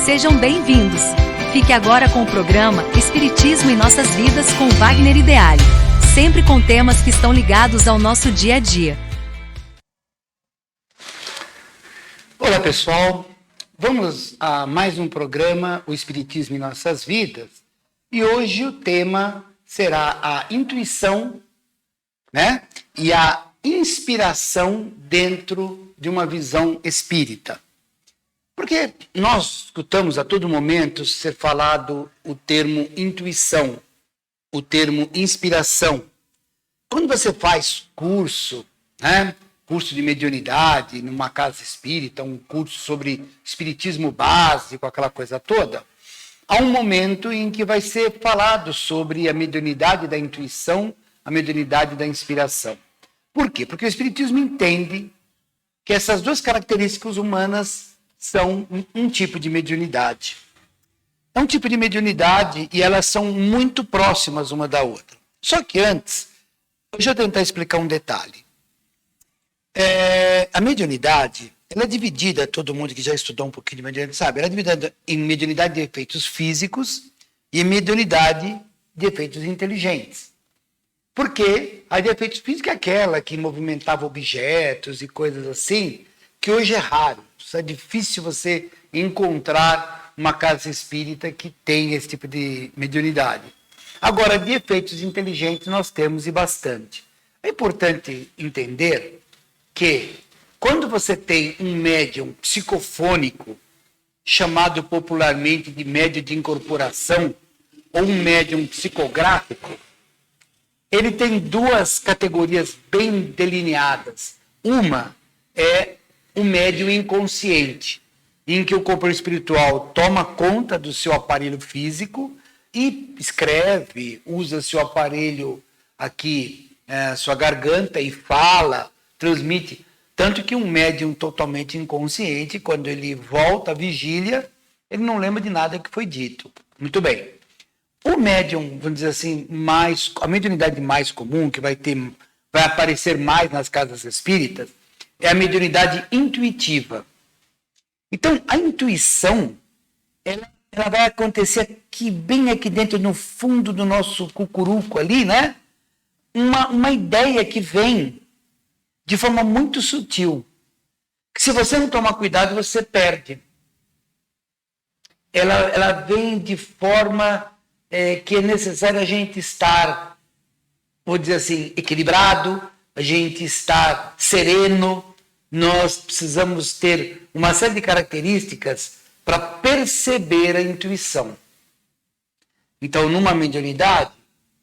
Sejam bem-vindos. Fique agora com o programa Espiritismo em Nossas Vidas com Wagner Ideale, sempre com temas que estão ligados ao nosso dia a dia. Olá, pessoal. Vamos a mais um programa, o Espiritismo em Nossas Vidas. E hoje o tema será a intuição, né? E a inspiração dentro de uma visão espírita. Porque nós escutamos a todo momento ser falado o termo intuição, o termo inspiração. Quando você faz curso, né? Curso de mediunidade numa casa espírita, um curso sobre espiritismo básico, aquela coisa toda, há um momento em que vai ser falado sobre a mediunidade da intuição, a mediunidade da inspiração. Por quê? Porque o espiritismo entende que essas duas características humanas são um tipo de mediunidade. É um tipo de mediunidade e elas são muito próximas uma da outra. Só que antes, deixa eu tentar explicar um detalhe. A mediunidade, ela é dividida, todo mundo que já estudou um pouquinho de mediunidade sabe, ela é dividida em mediunidade de efeitos físicos e mediunidade de efeitos inteligentes. Porque a de efeitos físicos é aquela que movimentava objetos e coisas assim, que hoje é raro. É difícil você encontrar uma casa espírita que tenha esse tipo de mediunidade. Agora, de efeitos inteligentes nós temos e bastante. É importante entender que quando você tem um médium psicofônico, chamado popularmente de médium de incorporação, ou um médium psicográfico, ele tem duas categorias bem delineadas. Uma é o médium inconsciente, em que o corpo espiritual toma conta do seu aparelho físico e escreve, usa seu aparelho aqui, sua garganta e fala, transmite. Tanto que um médium totalmente inconsciente, quando ele volta à vigília, ele não lembra de nada que foi dito. Muito bem. O médium, vamos dizer assim, a mediunidade mais comum, que vai aparecer mais nas casas espíritas, é a mediunidade intuitiva. Então, a intuição, ela vai acontecer aqui, bem aqui dentro, no fundo do nosso cucuruco ali, né? Uma ideia que vem de forma muito sutil. Que se você não tomar cuidado, você perde. Ela vem de forma que é necessário a gente estar, vou dizer assim, equilibrado, a gente estar sereno. Nós precisamos ter uma série de características para perceber a intuição. Então, numa mediunidade,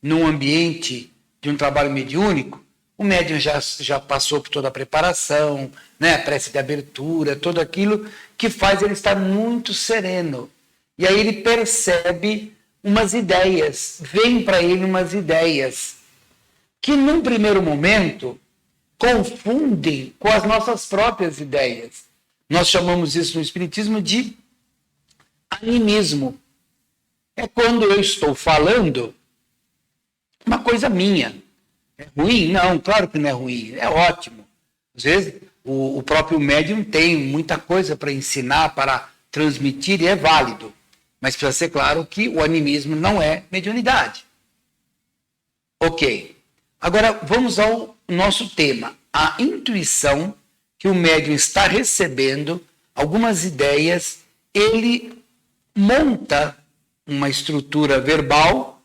num ambiente de um trabalho mediúnico, o médium já passou por toda a preparação, né, a prece de abertura, tudo aquilo que faz ele estar muito sereno. E aí ele percebe umas ideias, vem para ele umas ideias que, num primeiro momento, confundem com as nossas próprias ideias. Nós chamamos isso no Espiritismo de animismo. É quando eu estou falando uma coisa minha. É ruim? Não, claro que não é ruim, é ótimo. Às vezes o próprio médium tem muita coisa para ensinar, para transmitir, e é válido. Mas precisa ser claro que o animismo não é mediunidade. Ok. Agora vamos ao nosso tema. A intuição que o médium está recebendo, algumas ideias, ele monta uma estrutura verbal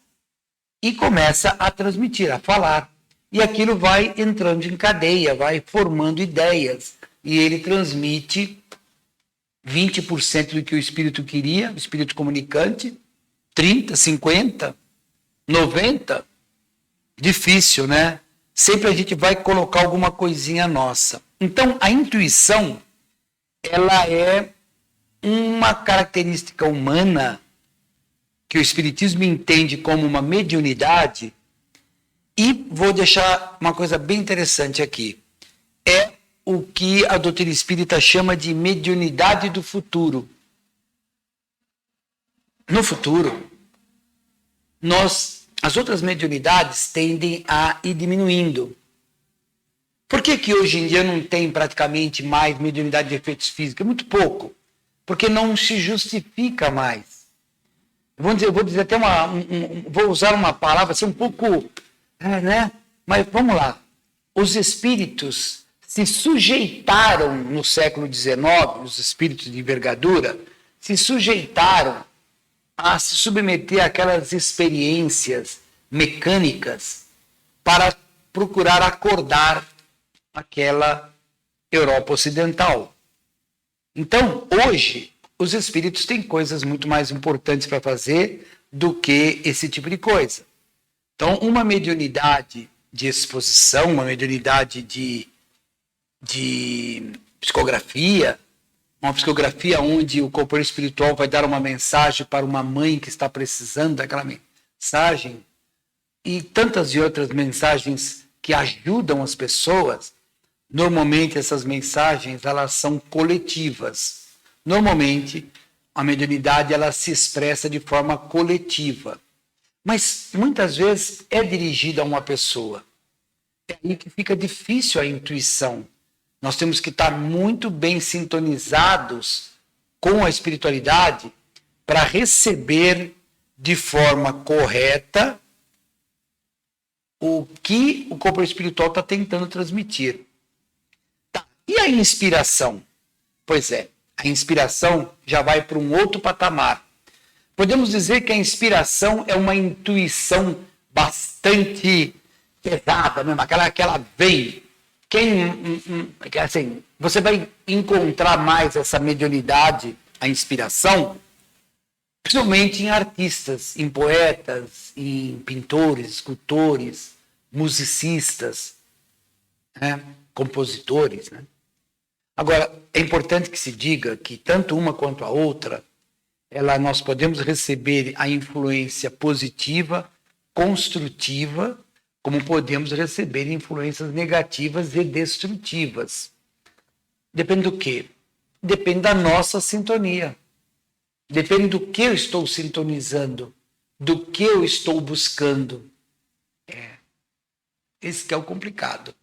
e começa a transmitir, a falar. E aquilo vai entrando em cadeia, vai formando ideias. E ele transmite 20% do que o espírito queria, o espírito comunicante, 30%, 50%, 90%. Difícil, né? Sempre a gente vai colocar alguma coisinha nossa. Então, a intuição, ela é uma característica humana que o Espiritismo entende como uma mediunidade. E vou deixar uma coisa bem interessante aqui. É o que a doutrina espírita chama de mediunidade do futuro. No futuro, as outras mediunidades tendem a ir diminuindo. Por que hoje em dia não tem praticamente mais mediunidade de efeitos físicos? É muito pouco. porque não se justifica mais. Eu vou dizer até vou usar uma palavra assim um pouco, né? Mas vamos lá. Os espíritos se sujeitaram no século XIX, os espíritos de envergadura, se sujeitaram a se submeter àquelas experiências mecânicas para procurar acordar aquela Europa Ocidental. Então, hoje, os espíritos têm coisas muito mais importantes para fazer do que esse tipo de coisa. Então, uma mediunidade de exposição, uma mediunidade de psicografia, uma psicografia onde o companheiro espiritual vai dar uma mensagem para uma mãe que está precisando daquela mensagem, e tantas e outras mensagens que ajudam as pessoas. Normalmente essas mensagens elas são coletivas. Normalmente a mediunidade ela se expressa de forma coletiva, mas muitas vezes é dirigida a uma pessoa. É aí que fica difícil a intuição. Nós temos que estar muito bem sintonizados com a espiritualidade para receber de forma correta o que o corpo espiritual está tentando transmitir. Tá. E a inspiração? Pois é, a inspiração já vai para um outro patamar. Podemos dizer que a inspiração é uma intuição bastante pesada mesmo, aquela vem. Assim, você vai encontrar mais essa mediunidade, a inspiração, principalmente em artistas, em poetas, em pintores, escultores, musicistas, né? Compositores. Né? Agora, é importante que se diga que tanto uma quanto a outra, nós podemos receber a influência positiva, construtiva, como podemos receber influências negativas e destrutivas. Depende do quê? Depende da nossa sintonia. Depende do que eu estou sintonizando, do que eu estou buscando. Esse que é o complicado.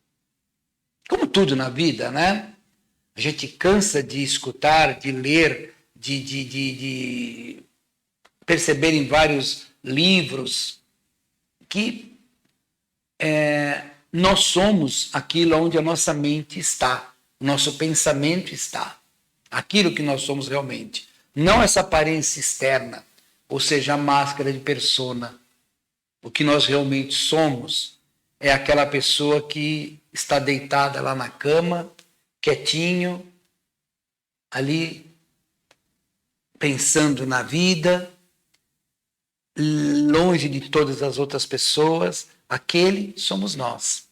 Como tudo na vida, né? A gente cansa de escutar, de ler, de perceber em vários livros que nós somos aquilo onde a nossa mente está, o nosso pensamento está, aquilo que nós somos realmente. Não essa aparência externa, ou seja, a máscara de persona. O que nós realmente somos é aquela pessoa que está deitada lá na cama, quietinho, ali, pensando na vida, longe de todas as outras pessoas. Aquele somos nós.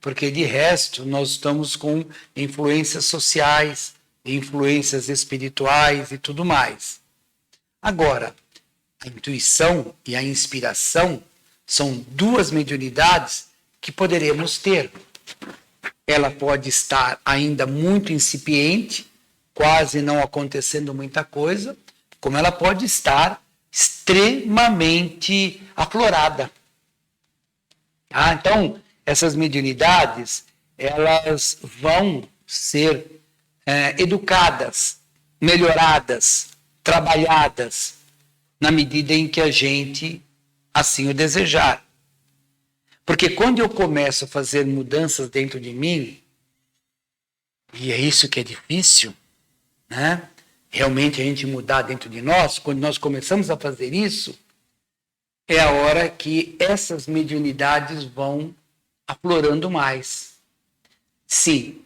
Porque de resto nós estamos com influências sociais, influências espirituais e tudo mais. Agora, a intuição e a inspiração são duas mediunidades que poderemos ter. Ela pode estar ainda muito incipiente, quase não acontecendo muita coisa, como ela pode estar extremamente aflorada. Então, essas mediunidades, elas vão ser educadas, melhoradas, trabalhadas, na medida em que a gente assim o desejar. Porque quando eu começo a fazer mudanças dentro de mim, e é isso que é difícil, né? Realmente a gente mudar dentro de nós, quando nós começamos a fazer isso, é a hora que essas mediunidades vão aflorando mais. Sim,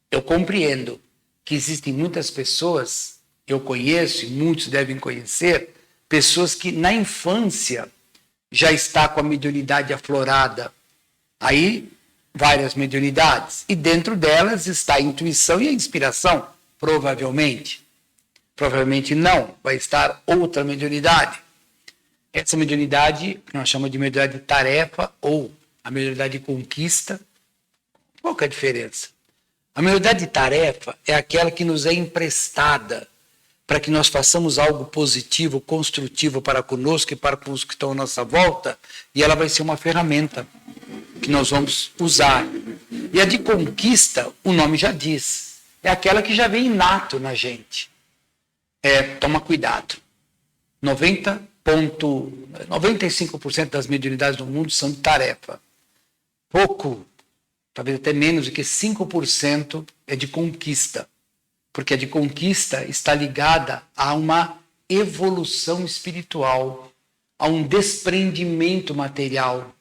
eu compreendo que existem muitas pessoas, eu conheço e muitos devem conhecer, pessoas que na infância já está com a mediunidade aflorada. Aí, várias mediunidades. E dentro delas está a intuição e a inspiração, provavelmente. Provavelmente não, vai estar outra mediunidade. Essa mediunidade, que nós chamamos de mediunidade de tarefa, ou a mediunidade de conquista. Qual que é a diferença? A mediunidade de tarefa é aquela que nos é emprestada para que nós façamos algo positivo, construtivo para conosco e para os que estão à nossa volta, e ela vai ser uma ferramenta que nós vamos usar. E a de conquista, o nome já diz. é aquela que já vem inato na gente. Toma cuidado. 95% das mediunidades do mundo são de tarefa. Pouco, talvez até menos do que 5% é de conquista. Porque a de conquista está ligada a uma evolução espiritual, a um desprendimento material.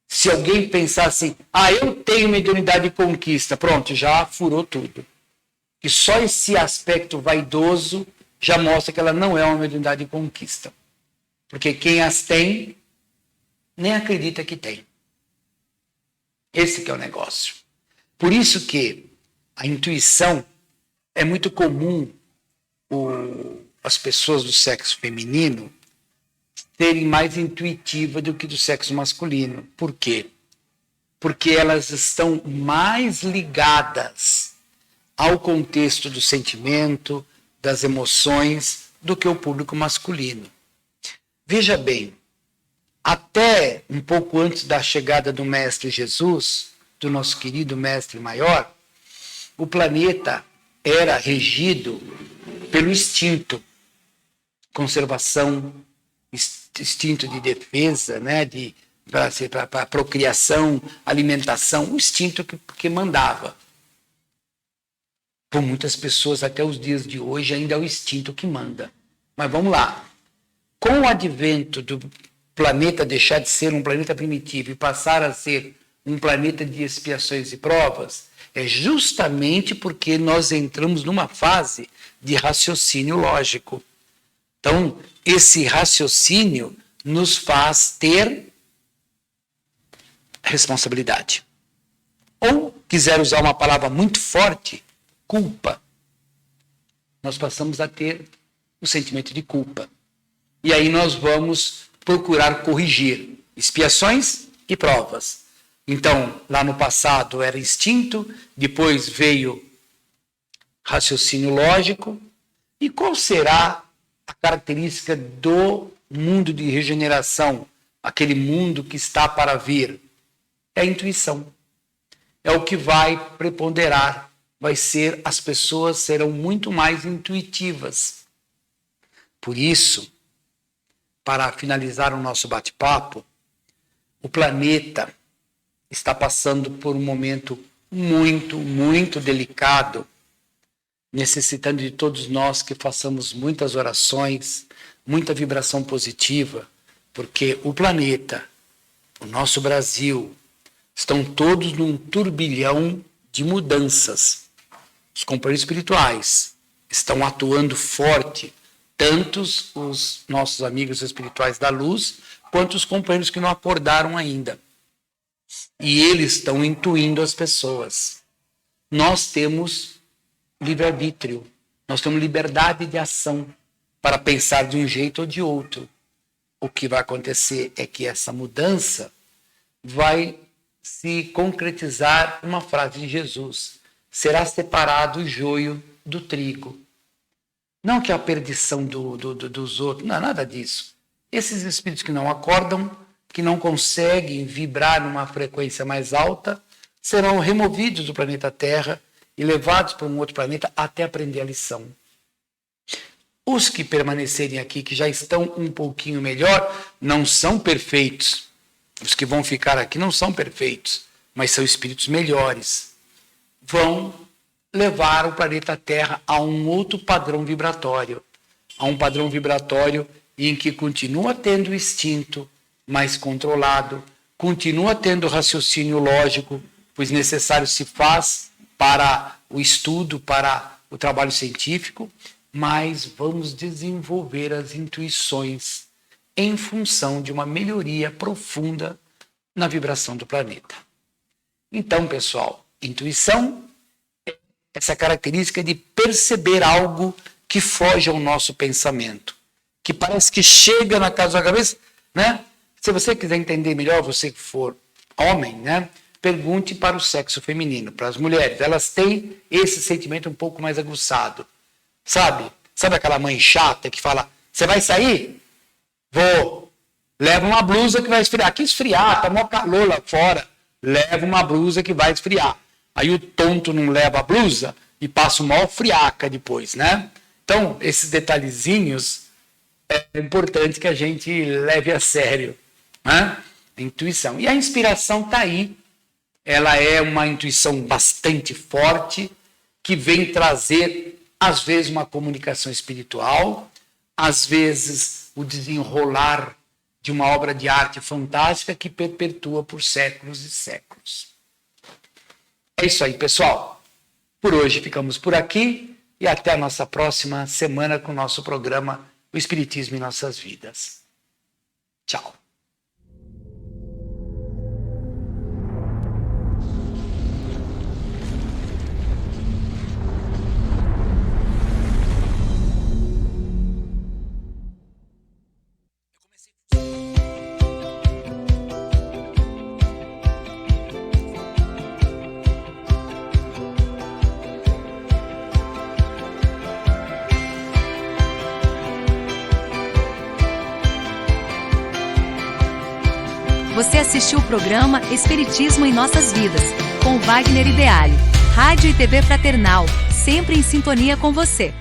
Se alguém pensar assim, eu tenho mediunidade de conquista, pronto, já furou tudo. E só esse aspecto vaidoso já mostra que ela não é uma mediunidade de conquista. Porque quem as tem, nem acredita que tem. Esse que é o negócio. Por isso que a intuição é muito comum as pessoas do sexo feminino serem mais intuitivas do que do sexo masculino. Por quê? Porque elas estão mais ligadas ao contexto do sentimento, das emoções, do que o público masculino. Veja bem, até um pouco antes da chegada do Mestre Jesus, do nosso querido Mestre Maior, o planeta era regido pelo instinto, conservação, instinto de defesa, né, para procriação, alimentação, o instinto que mandava. Por muitas pessoas, até os dias de hoje, ainda é o instinto que manda. Mas vamos lá. Com o advento do planeta deixar de ser um planeta primitivo e passar a ser um planeta de expiações e provas, é justamente porque nós entramos numa fase de raciocínio lógico. Então, esse raciocínio nos faz ter responsabilidade. Ou, quiser usar uma palavra muito forte, culpa. Nós passamos a ter o sentimento de culpa. E aí nós vamos procurar corrigir expiações e provas. Então, lá no passado era instinto, depois veio raciocínio lógico. E qual será a característica do mundo de regeneração, aquele mundo que está para vir? É a intuição. É o que vai preponderar. As pessoas serão muito mais intuitivas. Por isso, para finalizar o nosso bate-papo, o planeta está passando por um momento muito, muito delicado, necessitando de todos nós que façamos muitas orações, muita vibração positiva, porque o planeta, o nosso Brasil, estão todos num turbilhão de mudanças. Os companheiros espirituais estão atuando forte, tantos os nossos amigos espirituais da luz, quanto os companheiros que não acordaram ainda. E eles estão intuindo as pessoas. Nós temos livre-arbítrio, nós temos liberdade de ação para pensar de um jeito ou de outro. O que vai acontecer é que essa mudança vai se concretizar uma frase de Jesus: será separado o joio do trigo. Não que a perdição dos outros, não, nada disso. Esses espíritos que não acordam, que não conseguem vibrar numa frequência mais alta, serão removidos do planeta Terra e levados para um outro planeta até aprender a lição. Os que permanecerem aqui, que já estão um pouquinho melhor, não são perfeitos. Os que vão ficar aqui não são perfeitos, mas são espíritos melhores. Vão levar o planeta Terra a um outro padrão vibratório. A um padrão vibratório em que continua tendo o instinto mais controlado, continua tendo raciocínio lógico, pois necessário se faz para o estudo, para o trabalho científico, mas vamos desenvolver as intuições em função de uma melhoria profunda na vibração do planeta. Então, pessoal, intuição é essa característica de perceber algo que foge ao nosso pensamento, que parece que chega na casa da cabeça, né? Se você quiser entender melhor, você que for homem, né? Pergunte para o sexo feminino, para as mulheres. Elas têm esse sentimento um pouco mais aguçado. Sabe aquela mãe chata que fala: você vai sair? Vou. Leva uma blusa que vai esfriar. Que esfriar? Tá mó calor lá fora. Leva uma blusa que vai esfriar. Aí o tonto não leva a blusa e passo mal friaca depois, né? Então, esses detalhezinhos é importante que a gente leve a sério, né? A intuição. E a inspiração está aí. Ela é uma intuição bastante forte, que vem trazer, às vezes, uma comunicação espiritual, às vezes, o desenrolar de uma obra de arte fantástica que perpetua por séculos e séculos. É isso aí, pessoal. Por hoje ficamos por aqui e até a nossa próxima semana com o nosso programa O Espiritismo em Nossas Vidas. Tchau. Você assistiu o programa Espiritismo em Nossas Vidas, com Wagner Ideale. Rádio e TV Fraternal, sempre em sintonia com você.